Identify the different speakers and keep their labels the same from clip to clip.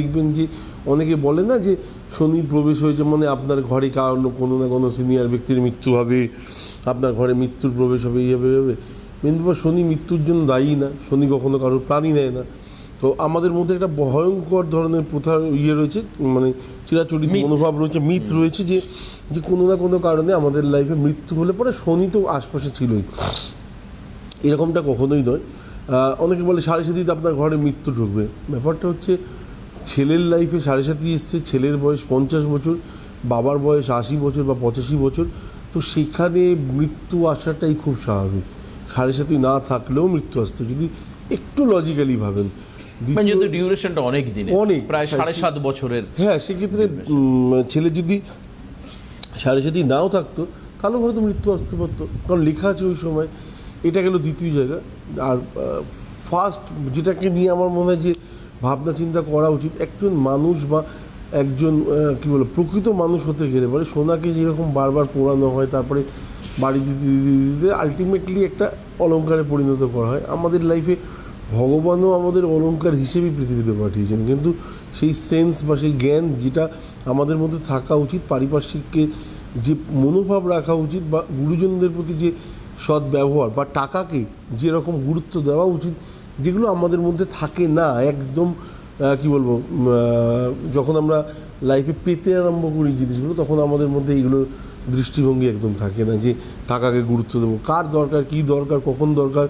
Speaker 1: দেখবেন যে অনেকে বলে না যে শনির প্রবেশ হয়েছে মানে আপনার ঘরে কারণ কোনো না কোনো সিনিয়র ব্যক্তির মৃত্যু হবে, আপনার ঘরে মৃত্যুর প্রবেশ হবে, এই হবে। কিন্তু শনি মৃত্যুর জন্য দায়ী না, শনি কখনো কারোর প্রাণী নেয় না। তো আমাদের মধ্যে একটা ভয়ঙ্কর ধরনের প্রথা রয়েছে, মানে চিরাচরিত মনোভাব রয়েছে, মিথ রয়েছে যে যে কোনো না কোনো কারণে আমাদের লাইফে মৃত্যু হলে পরে শনি তো আশপাশে ছিলই, এরকমটা কখনোই নয়। অনেকে বলে সাড়ে সাথীতে আপনার ঘরে মৃত্যু ঢুকবে। ব্যাপারটা হচ্ছে ছেলের লাইফে সাড়ে সাথী এসছে, ছেলের বয়স 50 বছর, বাবার বয়স 80 বছর বা 85 বছর, তো সেখানে মৃত্যু আসাটাই খুব স্বাভাবিক। সাড়ে সাথী না থাকলেও মৃত্যু আসতো যদি একটু লজিক্যালি ভাবেন।
Speaker 2: যেহেতু ডিউরেশনটা অনেক দিনের,
Speaker 1: অনেক
Speaker 2: প্রায় 7.5 বছরের,
Speaker 1: হ্যাঁ, সেক্ষেত্রে ছেলে যদি সাড়ে সাথী নাও থাকতো তাহলেও হয়তো মৃত্যু আসতে পারতো, কারণ লেখা আছে ওই সময়। এটা গেল দ্বিতীয় জায়গা। আর ফার্স্ট যেটাকে নিয়ে আমার মনে হয় যে ভাবনা চিন্তা করা উচিত, একজন মানুষ বা একজন কী বলে প্রকৃত মানুষ হতে গেলে পরে সোনাকে যেরকম বারবার পোড়ানো হয়, তারপরে বাড়ি দিতে দিতে দিতে আলটিমেটলি একটা অলঙ্কারে পরিণত করা হয়। আমাদের লাইফে ভগবানও আমাদের অলঙ্কার হিসেবেই পৃথিবীতে পাঠিয়েছেন, কিন্তু সেই সেন্স বা সেই জ্ঞান যেটা আমাদের মধ্যে থাকা উচিত, পারিপার্শ্বিককে যে মনোভাব রাখা উচিত বা গুরুজনদের প্রতি যে সৎ ব্যবহার বা টাকাকে যেরকম গুরুত্ব দেওয়া উচিত, যেগুলো আমাদের মধ্যে থাকে না একদম। কি বলবো, যখন আমরা লাইফে পেতে আরম্ভ করি জিনিসগুলো, তখন আমাদের মধ্যে এইগুলো দৃষ্টিভঙ্গি একদম থাকে না যে টাকাকে গুরুত্ব দেবো, কার দরকার, কী দরকার, কখন দরকার,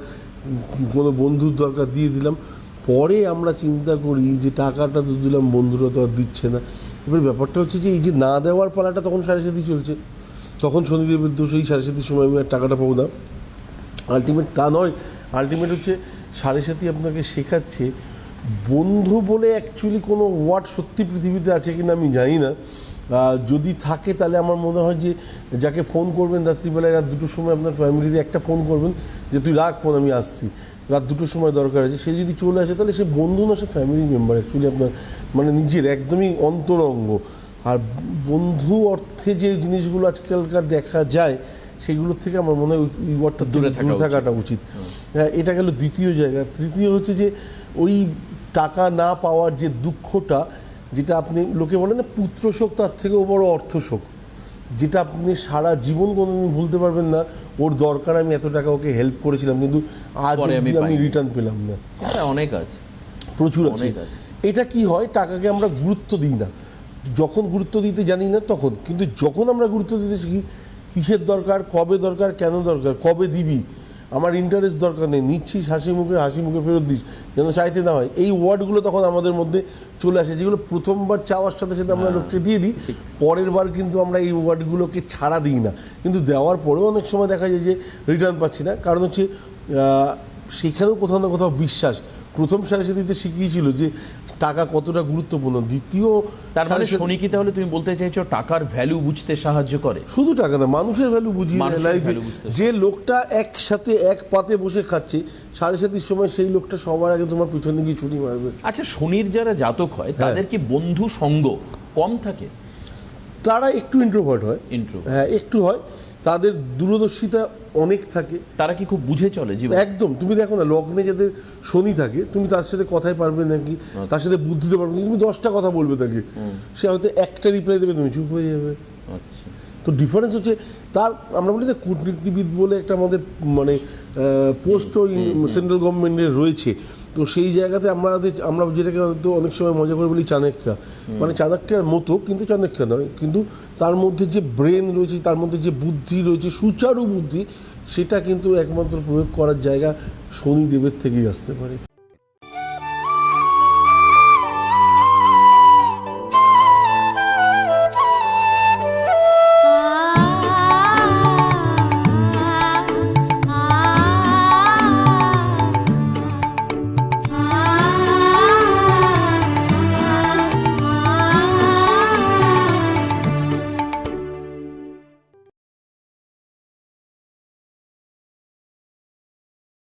Speaker 1: কোনো বন্ধুর দরকার দিয়ে দিলাম। পরে আমরা চিন্তা করি যে টাকাটা তো দিলাম, বন্ধুরা তো আর দিচ্ছে না। এবার ব্যাপারটা হচ্ছে যে এই যে না দেওয়ার পালাটা তখন সাড়ে সাথী চলছে, তখন শনিদেবের দোষ, এই সাড়ে সাথীর সময় আমি আর টাকাটা পাবো না। আলটিমেট তা নয়, আলটিমেট হচ্ছে সাড়ে সাথী আপনাকে শেখাচ্ছে বন্ধু বলে অ্যাকচুয়ালি কোনো ওয়ার্ড সত্যি পৃথিবীতে আছে কিনা আমি জানি না। যদি থাকে তাহলে আমার মনে হয় যে যাকে ফোন করবেন রাত্রিবেলায়, রাত 2টোর সময় আপনার ফ্যামিলিতে একটা ফোন করবেন যে তুই রাখ ফোন, আমি আসছি, রাত 2টোর সময় দরকার আছে, সে যদি চলে আসে তাহলে সে বন্ধু না, সে ফ্যামিলি মেম্বার অ্যাকচুয়ালি আপনার, মানে নিজের একদমই অন্তরঙ্গ। আর বন্ধু অর্থে যে জিনিসগুলো আজকালকার দেখা যায় সেগুলোর থেকে আমার মনে হয় ওই ওয়ার্ডটা দূরে থাকাটা উচিত। হ্যাঁ, এটা গেল দ্বিতীয় জায়গা। তৃতীয় হচ্ছে যে ওই টাকা না পাওয়ার যে দুঃখটা, যেটা আপনি লোকে বলেন না পুত্র শোক, তার থেকেও বড় অর্থ শোক, যেটা আপনি সারা জীবন কোনোদিন ভুলতে পারবেন না। ওর দরকার, আমি এত টাকা ওকে হেল্প করেছিলাম, কিন্তু আজ আমি রিটার্ন পেলাম না।
Speaker 2: অনেক আছে,
Speaker 1: প্রচুর আছে। এটা কি হয়, টাকাকে আমরা গুরুত্ব দিই না, যখন গুরুত্ব দিতে জানি না তখন। কিন্তু যখন আমরা গুরুত্ব দিতে শিখি, কিসের দরকার, কবে দরকার, কেন দরকার, কবে দিবি, আমার ইন্টারেস্ট দরকার নেই, নিচ্ছিস হাসি মুখে ফেরত দিস, যেন চাইতে না হয়, এই ওয়ার্ডগুলো তখন আমাদের মধ্যে চলে আসে, যেগুলো প্রথমবার চাওয়ার সাথে সাথে আমরা লোককে দিয়ে দিই, পরের বার কিন্তু আমরা এই ওয়ার্ডগুলোকে ছাড়া দিই না। কিন্তু দেওয়ার পরেও অনেক সময় দেখা যায় যে রিটার্ন পাচ্ছি না, কারণ হচ্ছে সেখানেও কোথাও না কোথাও বিশ্বাস প্রথম সাড়ে সাথীতে শিখিয়েছিল যে টাকা কতটা গুরুত্বপূর্ণ। দ্বিতীয়,
Speaker 2: তার মানে শনি কি তাহলে তুমি বলতে চাইছো টাকার ভ্যালু বুঝতে সাহায্য করে?
Speaker 1: শুধু টাকা না, মানুষের ভ্যালু বুঝিয়ে লাইফে। যে লোকটা একসাথে এক পাতে বসে খাচ্ছে সাড়ে সাথীর সময়, সেই লোকটা সবার আগে তোমার পিছনে গিয়ে ছুরি মারবে।
Speaker 2: আচ্ছা, শনির যারা জাতক হয় তাদের কি বন্ধু সঙ্গ কম থাকে?
Speaker 1: তারা একটু ইন্ট্রোভার্ট হয়, হ্যাঁ একটু হয়, তাদের দূরদর্শিতা অনেক থাকে।
Speaker 2: তারা কি খুব বুঝে চলে জীবন?
Speaker 1: একদম। তুমি দেখো না, লগ্নে যাদের শনি থাকে, তুমি তার সাথে কথাই পারবে নাকি, তার সাথে বুদ্ধিতে পারবে না, তুমি 10টা কথা বলবে তাকে, সে হয়তো একটা রিপ্লাই দেবে, তুমি চুপ হয়ে যাবে।
Speaker 2: আচ্ছা,
Speaker 1: তো ডিফারেন্স হচ্ছে তার, আমরা বলি না কূটনীতিবিদ বলে একটা আমাদের মানে পোস্টও সেন্ট্রাল গভর্নমেন্টের রয়েছে, তো সেই জায়গাতে আমরা যেটাকে হয়তো অনেক সময় মজা করে বলি চাণক্যা, মানে চাণক্যার মতো, কিন্তু চাণক্যা নয়, কিন্তু তার মধ্যে যে ব্রেন রয়েছে, তার মধ্যে যে বুদ্ধি রয়েছে, সুচারু বুদ্ধি, সেটা কিন্তু একমাত্র প্রয়োগ করার জায়গা শনিদেবের থেকেই আসতে পারে।